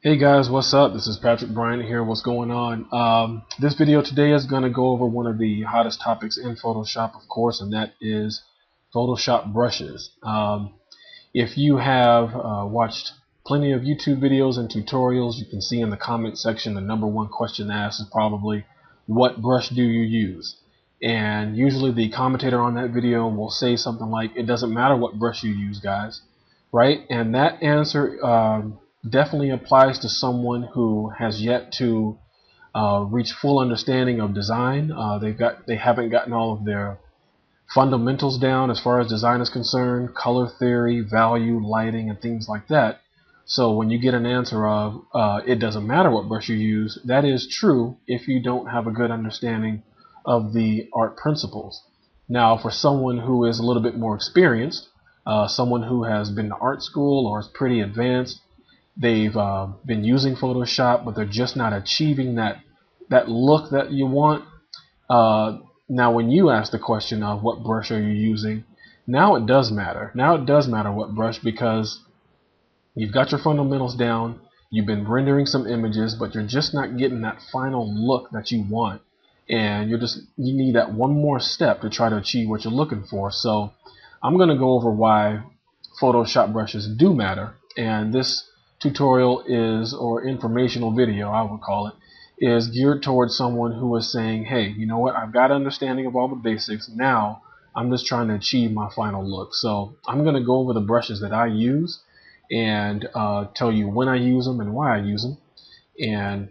Hey guys, what's up? This is Patrick Bryant here. What's going on? This video today is going to go over one of the hottest topics in Photoshop, of course, and that is Photoshop brushes. If you have watched plenty of YouTube videos and tutorials, you can see in the comment section the number one question asked is probably, what brush do you use? And usually the commentator on that video will say something like, it doesn't matter what brush you use, guys, right? And that answer definitely applies to someone who has yet to reach full understanding of design. They haven't gotten all of their fundamentals down as far as design is concerned, color theory, value, lighting, and things like that. So when you get an answer of it doesn't matter what brush you use, that is true if you don't have a good understanding of the art principles. Now, for someone who is a little bit more experienced, someone who has been to art school or is pretty advanced, they've been using Photoshop, but they're just not achieving that look that you want. Now, when you ask the question of what brush are you using, now it does matter. Now it does matter what brush, because you've got your fundamentals down, you've been rendering some images, but you're just not getting that final look that you want. And you need that one more step to try to achieve what you're looking for. So I'm going to go over why Photoshop brushes do matter. And this tutorial is, or informational video I would call it, is geared towards someone who is saying, hey, you know what, I've got an understanding of all the basics, now I'm just trying to achieve my final look. So I'm going to go over the brushes that I use and tell you when I use them and why I use them. And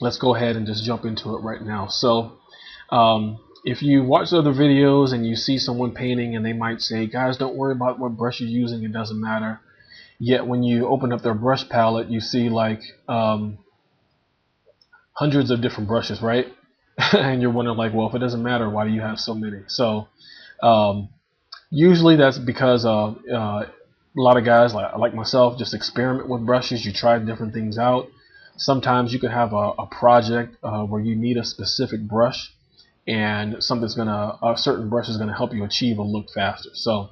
let's go ahead and just jump into it right now. So if you watch other videos and you see someone painting and they might say, guys, don't worry about what brush you're using, it doesn't matter. Yet when you open up their brush palette, you see like hundreds of different brushes, right? And you're wondering like, well, if it doesn't matter, why do you have so many? So usually that's because a lot of guys like myself just experiment with brushes. You try different things out. Sometimes you can have a project where you need a specific brush, and a certain brush is gonna help you achieve a look faster. So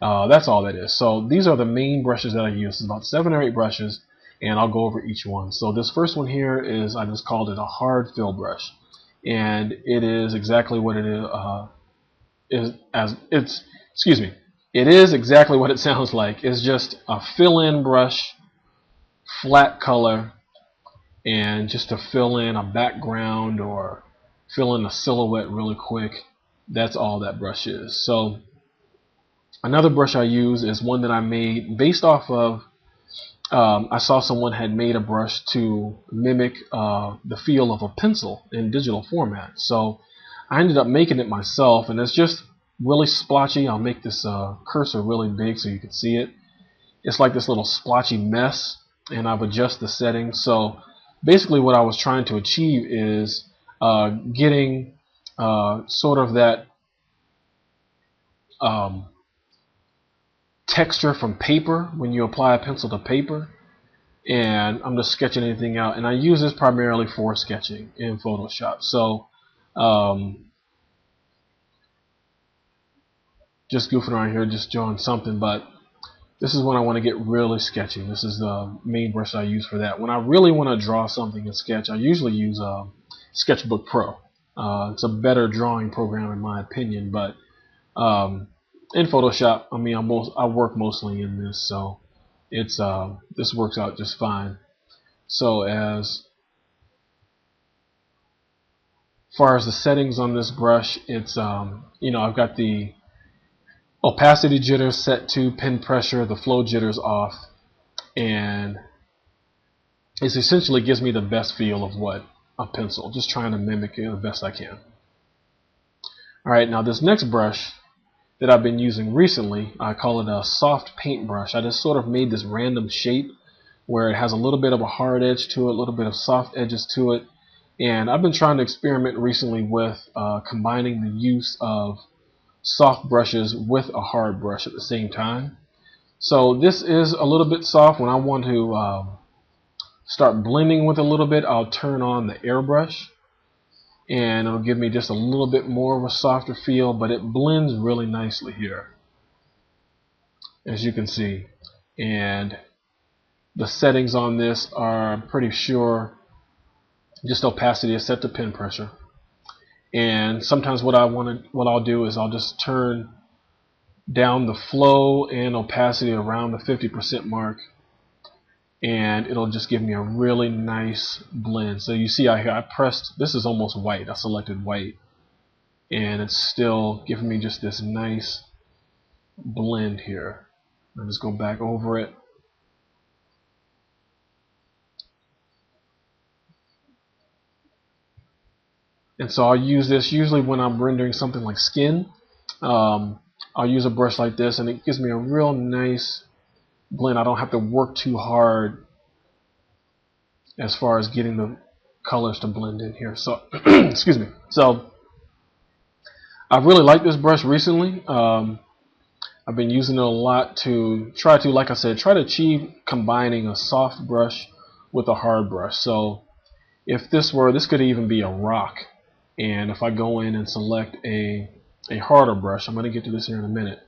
that's all that is. So these are the main brushes that I use. It's about 7 or 8 brushes, and I'll go over each one. So this first one here is, I just called it a hard fill brush, and it is exactly what it it is exactly what it sounds like. It's just a fill-in brush, flat color, and just to fill in a background or fill in a silhouette really quick. That's all that brush is. So another brush I use is one that I made based off of, I saw someone had made a brush to mimic the feel of a pencil in digital format. So I ended up making it myself, and it's just really splotchy. I'll make this cursor really big so you can see it. It's like this little splotchy mess, and I've adjusted the settings. So basically what I was trying to achieve is getting sort of that texture from paper when you apply a pencil to paper. And I'm just sketching anything out, and I use this primarily for sketching in Photoshop. So just goofing around here, just drawing something, but this is when I want to get really sketchy. This is the main brush I use for that. When I really want to draw something in Sketch, I usually use Sketchbook Pro. It's a better drawing program in my opinion, but in Photoshop, I mean, I work mostly in this, so it's this works out just fine. So as far as the settings on this brush, it's I've got the opacity jitter set to pen pressure, the flow jitters off, and it essentially gives me the best feel of what a pencil, just trying to mimic it the best I can. Alright, now this next brush that I've been using recently, I call it a soft paint brush. I just sort of made this random shape where it has a little bit of a hard edge to it, a little bit of soft edges to it, and I've been trying to experiment recently with combining the use of soft brushes with a hard brush at the same time. So this is a little bit soft. When I want to start blending with a little bit, I'll turn on the airbrush, and it'll give me just a little bit more of a softer feel, but it blends really nicely here, as you can see. And The settings on this are, I'm pretty sure, just opacity is set to pen pressure. And sometimes what I'll do is I'll just turn down the flow and opacity around the 50% mark, and it'll just give me a really nice blend. So you see I pressed, this is almost white, I selected white, and it's still giving me just this nice blend here. I'll just go back over it. And so I'll use this usually when I'm rendering something like skin. I'll use a brush like this, and it gives me a real nice blend. I don't have to work too hard as far as getting the colors to blend in here. So, excuse me. So, I really like this brush recently. I've been using it a lot to try to, like I said, try to achieve combining a soft brush with a hard brush. So, if this could even be a rock. And if I go in and select a harder brush, I'm going to get to this here in a minute,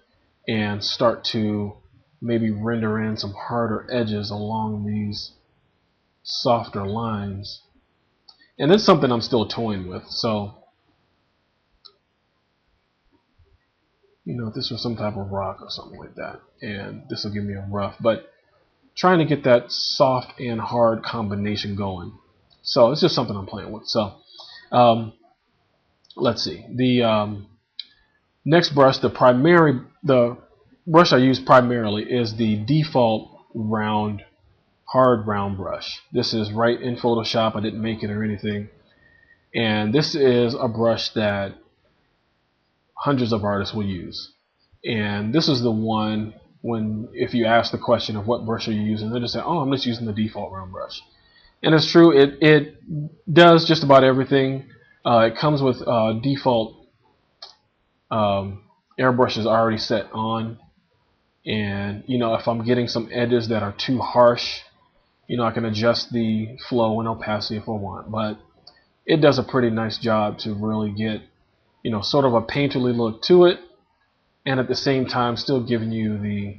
and start to maybe render in some harder edges along these softer lines. And it's something I'm still toying with. So, you know, if this was some type of rock or something like that, and this will give me a rough, but trying to get that soft and hard combination going. So it's just something I'm playing with. So let's see. The next brush, the brush I use primarily is the default hard round brush. This is right in Photoshop. I didn't make it or anything. And this is a brush that hundreds of artists will use. And this is the one if you ask the question of what brush are you using, they'll just say, oh, I'm just using the default round brush. And it's true, it does just about everything. It comes with default airbrushes already set on. And, you know, if I'm getting some edges that are too harsh, you know, I can adjust the flow and opacity if I want. But it does a pretty nice job to really get, you know, sort of a painterly look to it, and at the same time still giving you the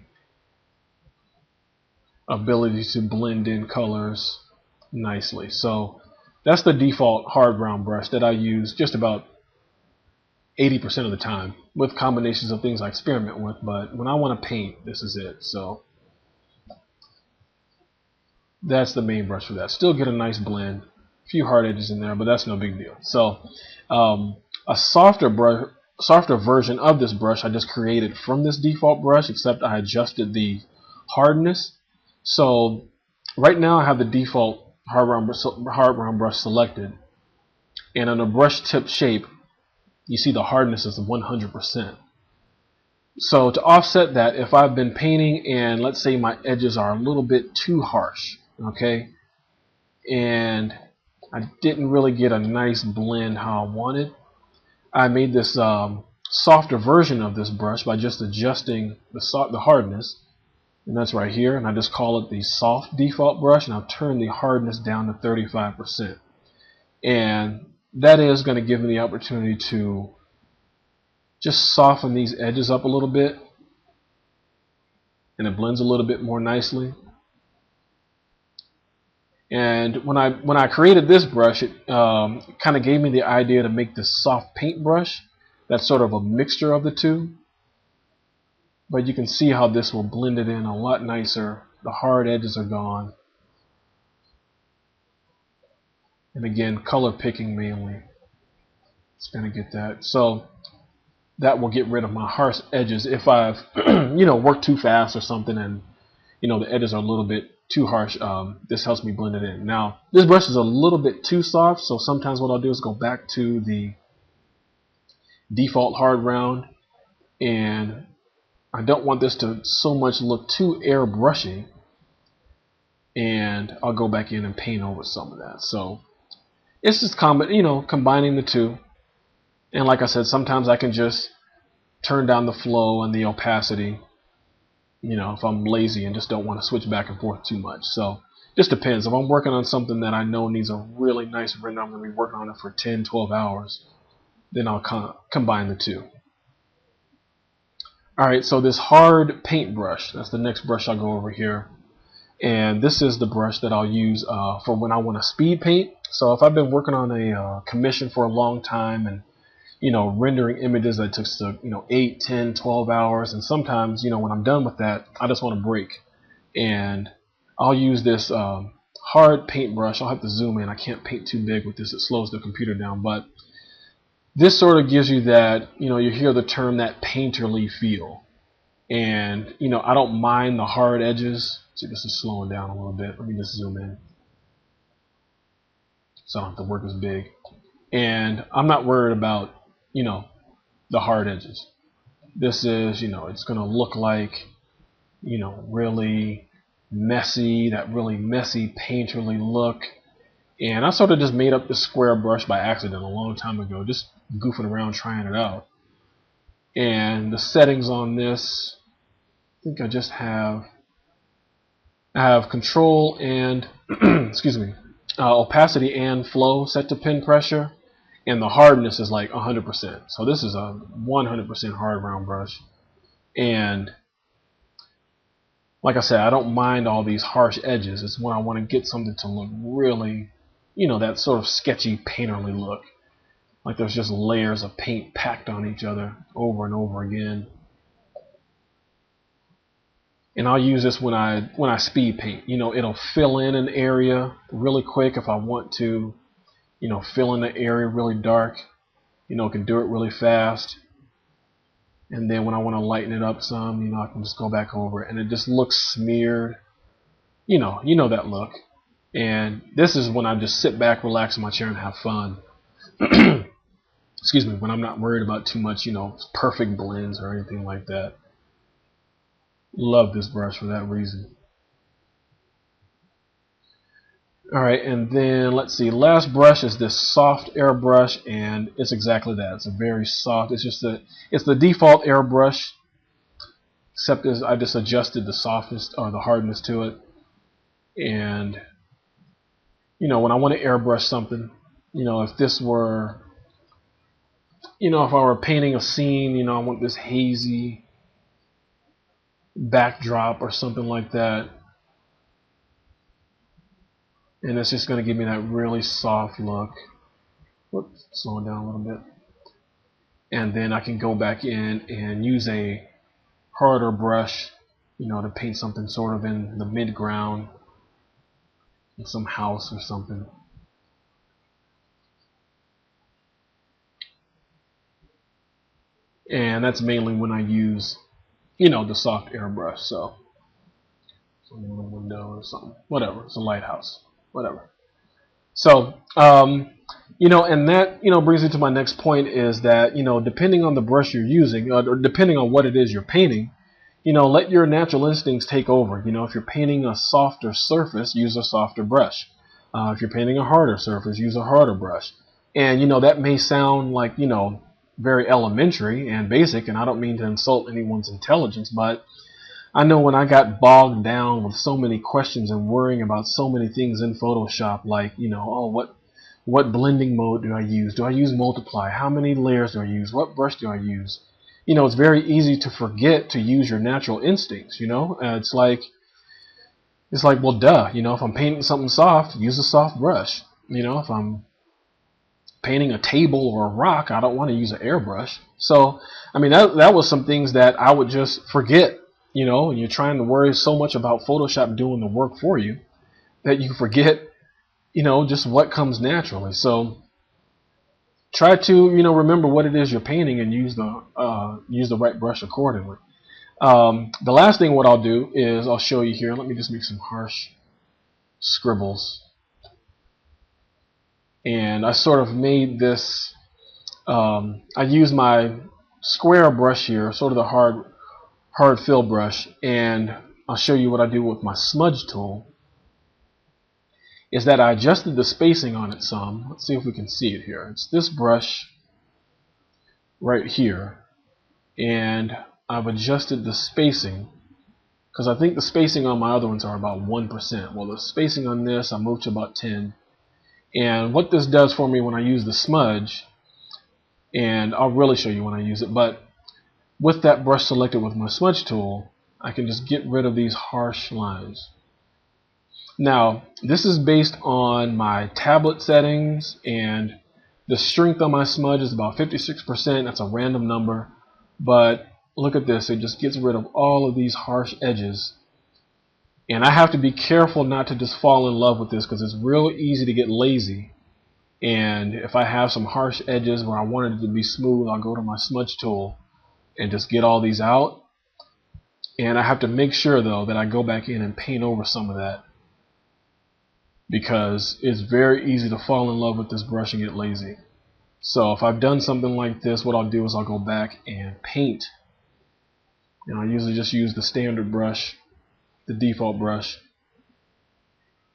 ability to blend in colors nicely. So that's the default hard round brush that I use just about 80% of the time, with combinations of things I experiment with. But when I want to paint, this is it. So that's the main brush for that. Still get a nice blend, a few hard edges in there, but that's no big deal. So a softer version of this brush I just created from this default brush, except I adjusted the hardness. So right now I have the default hard round brush selected, and on the brush tip shape you see the hardness is 100%. So to offset that, if I've been painting and let's say my edges are a little bit too harsh, okay, and I didn't really get a nice blend how I wanted, I made this softer version of this brush by just adjusting the hardness, and that's right here, and I just call it the soft default brush, and I'll turn the hardness down to 35%. And that is going to give me the opportunity to just soften these edges up a little bit, and it blends a little bit more nicely. And when I created this brush, it kind of gave me the idea to make this soft paint brush that's sort of a mixture of the two. But you can see how this will blend it in a lot nicer. The hard edges are gone. And again, color picking mainly. It's going to get that. So that will get rid of my harsh edges if I've you know, worked too fast or something, and you know, the edges are a little bit too harsh. This helps me blend it in. Now this brush is a little bit too soft, so sometimes what I'll do is go back to the default hard round, and I don't want this to so much look too airbrushy, and I'll go back in and paint over some of that. So it's just combining the two. And like I said, sometimes I can just turn down the flow and the opacity, you know, if I'm lazy and just don't want to switch back and forth too much. So just depends. If I'm working on something that I know needs a really nice render, I'm going to be working on it for 10, 12 hours, then I'll combine the two. Alright, so this hard paint brush, that's the next brush I'll go over here. And this is the brush that I'll use for when I want to speed paint. So if I've been working on a commission for a long time and rendering images that took 8, 10, 12 hours, and sometimes when I'm done with that, I just want to break, and I'll use this hard paintbrush. I'll have to zoom in. I can't paint too big with this. It slows the computer down, but this sort of gives you that, you hear the term, that painterly feel. And I don't mind the hard edges. See, this is slowing down a little bit. Let me just zoom in so I don't have to work as big. And I'm not worried about the hard edges. This is, it's going to look like, really messy, that really messy painterly look. And I sort of just made up this square brush by accident a long time ago, just goofing around trying it out. And the settings on this, I think I just have control and excuse me, opacity and flow set to pin pressure, and the hardness is like 100%. So this is a 100% hard round brush. And like I said, I don't mind all these harsh edges. It's when I want to get something to look really, that sort of sketchy painterly look. Like there's just layers of paint packed on each other over and over again. And I'll use this when I speed paint. It'll fill in an area really quick if I want to, fill in the area really dark. It can do it really fast. And then when I want to lighten it up some, I can just go back over it, and it just looks smeared. You know that look. And this is when I just sit back, relax in my chair, and have fun. Excuse me, when I'm not worried about too much, perfect blends or anything like that. Love this brush for that reason. Alright, and then let's see, last brush is this soft airbrush, and it's exactly that. It's a very soft, it's the default airbrush, except as I just adjusted the softness or the hardness to it. And when I want to airbrush something, if this were, if I were painting a scene, I want this hazy backdrop or something like that. And it's just going to give me that really soft look. Whoops, slowing down a little bit. And then I can go back in and use a harder brush, to paint something sort of in the mid-ground, some house or something. And that's mainly when I use, the soft airbrush. So, a window or something, whatever. It's a lighthouse. Whatever. So, and that, brings me to my next point, is that, depending on the brush you're using, or depending on what it is you're painting, let your natural instincts take over. If you're painting a softer surface, use a softer brush. If you're painting a harder surface, use a harder brush. And, that may sound like, very elementary and basic, and I don't mean to insult anyone's intelligence, but I know when I got bogged down with so many questions and worrying about so many things in Photoshop, like, what blending mode do I use? Do I use multiply? How many layers do I use? What brush do I use? It's very easy to forget to use your natural instincts, It's like, well, duh, if I'm painting something soft, use a soft brush. If I'm painting a table or a rock, I don't want to use an airbrush. So, I mean, that was some things that I would just forget. And you're trying to worry so much about Photoshop doing the work for you that you forget, just what comes naturally. So try to, remember what it is you're painting and use the right brush accordingly. The last thing what I'll do is I'll show you here. Let me just make some harsh scribbles. And I sort of made this, I used my square brush here, sort of the hard fill brush, and I'll show you what I do with my smudge tool. Is that I adjusted the spacing on it some. Let's see if we can see it here. It's this brush right here, and I've adjusted the spacing because I think the spacing on my other ones are about 1%. Well, the spacing on this I moved to about 10. And what this does for me when I use the smudge, and I'll really show you when I use it, but with that brush selected with my smudge tool, I can just get rid of these harsh lines. Now, this is based on my tablet settings, and the strength on my smudge is about 56%. That's a random number, but look at this. It just gets rid of all of these harsh edges. And I have to be careful not to just fall in love with this, because it's real easy to get lazy. And if I have some harsh edges where I wanted it to be smooth, I'll go to my smudge tool and just get all these out. And I have to make sure, though, that I go back in and paint over some of that, because it's very easy to fall in love with this brush and get lazy. So if I've done something like this, what I'll do is I'll go back and paint. And I usually just use the standard brush, the default brush,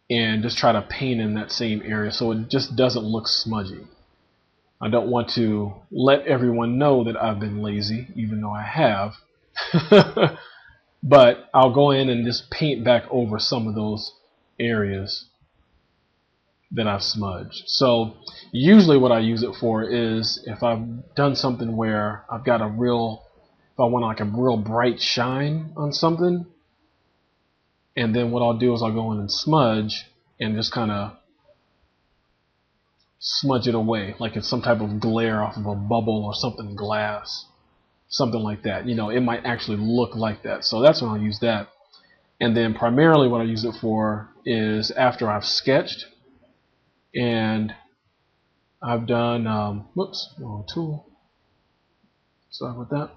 and just try to paint in that same area so it just doesn't look smudgy. I don't want to let everyone know that I've been lazy, even though I have. But I'll go in and just paint back over some of those areas that I've smudged. So usually what I use it for is if I've done something where I've got if I want like a real bright shine on something, and then what I'll do is I'll go in and smudge and just kind of smudge it away, like it's some type of glare off of a bubble or something glass, something like that. You know, it might actually look like that. So that's when I'll use that. And then primarily what I use it for is after I've sketched and I've done, whoops, wrong tool. Sorry about that.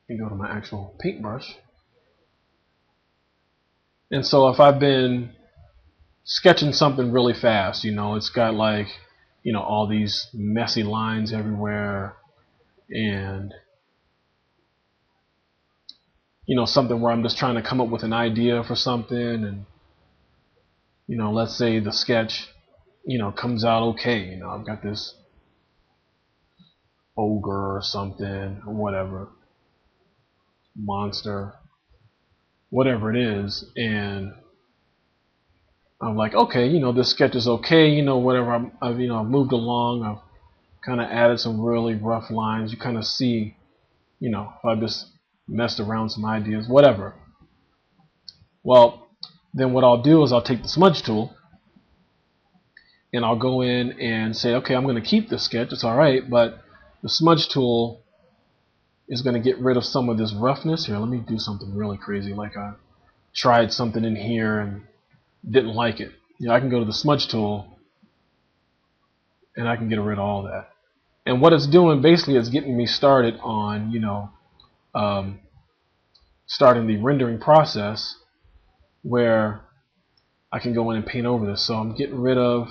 And go to my actual paintbrush. And so if I've been sketching something really fast, you know, it's got like, you know, all these messy lines everywhere, and you know, something where I'm just trying to come up with an idea for something, and you know, let's say the sketch, you know, comes out okay. You know, I've got this ogre or something, or whatever, monster, whatever it is, and I'm like, okay, you know, this sketch is okay. You know, whatever. I've you know, I've moved along. I've kind of added some really rough lines. You kind of see, you know, if I've just messed around some ideas, whatever. Well, then what I'll do is I'll take the smudge tool and I'll go in and say, okay, I'm going to keep this sketch, it's alright, but the smudge tool is going to get rid of some of this roughness. Here, let me do something really crazy, like I tried something in here and didn't like it. You know, I can go to the smudge tool and I can get rid of all that. And what it's doing basically is getting me started on, you know, starting the rendering process where I can go in and paint over this. So I'm getting rid of,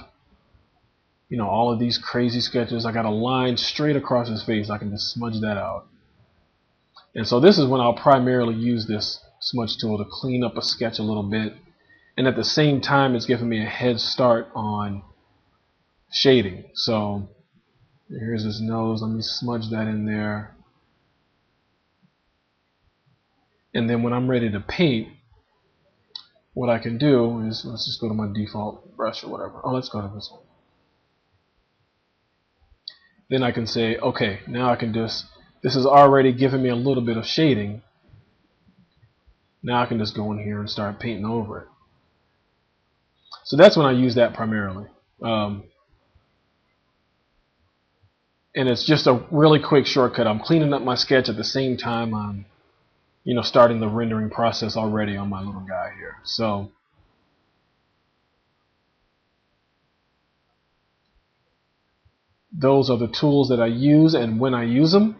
you know, all of these crazy sketches. I got a line straight across his face. I can just smudge that out. And so this is when I'll primarily use this smudge tool to clean up a sketch a little bit. And at the same time, it's giving me a head start on shading. So here's his nose. Let me smudge that in there. And then when I'm ready to paint, what I can do is, let's just go to my default brush or whatever. Oh, let's go to this one. Then I can say, okay, now I can just, this is already giving me a little bit of shading. Now I can just go in here and start painting over it. So that's when I use that primarily. And it's just a really quick shortcut. I'm cleaning up my sketch at the same time I'm, you know, starting the rendering process already on my little guy here. So those are the tools that I use and when I use them.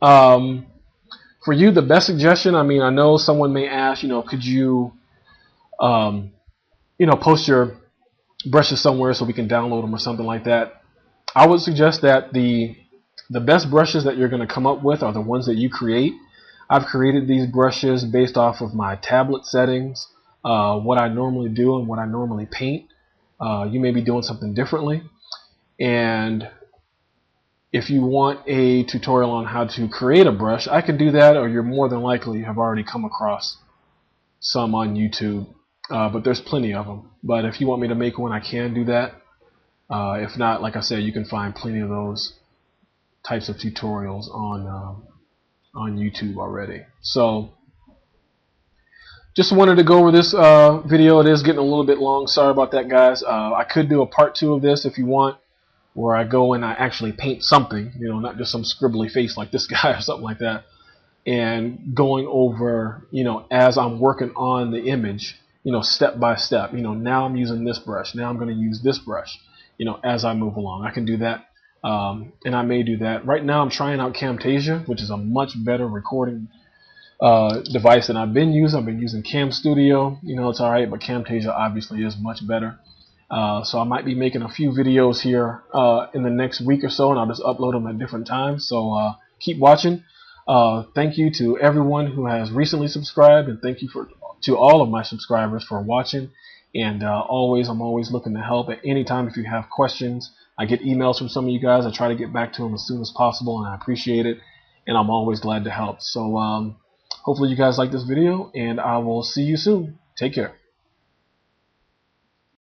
For you, the best suggestion, I mean, I know someone may ask, you know, could you, you know, post your brushes somewhere so we can download them or something like that. I would suggest that the best brushes that you're going to come up with are the ones that you create. I've created these brushes based off of my tablet settings, what I normally do and what I normally paint. You may be doing something differently. And if you want a tutorial on how to create a brush, I can do that, or you're more than likely have already come across some on YouTube. But there's plenty of them. But if you want me to make one, I can do that. If not, like I said, you can find plenty of those types of tutorials on YouTube already. So just wanted to go over this video. It is getting a little bit long. Sorry about that, guys. I could do a part 2 of this if you want, where I go and I actually paint something, you know, not just some scribbly face like this guy or something like that, and going over, you know, as I'm working on the image, you know, step by step. You know, now I'm using this brush. Now I'm going to use this brush, you know, as I move along. I can do that, and I may do that. Right now I'm trying out Camtasia, which is a much better recording device than I've been using. I've been using Cam Studio. You know, it's alright, but Camtasia obviously is much better. So I might be making a few videos here in the next week or so, and I'll just upload them at different times. So keep watching. Thank you to everyone who has recently subscribed, and thank you to all of my subscribers for watching. And I'm always looking to help at any time. If you have questions, I get emails from some of you guys. I try to get back to them as soon as possible, and I appreciate it. And I'm always glad to help. So hopefully you guys like this video, and I will see you soon. Take care.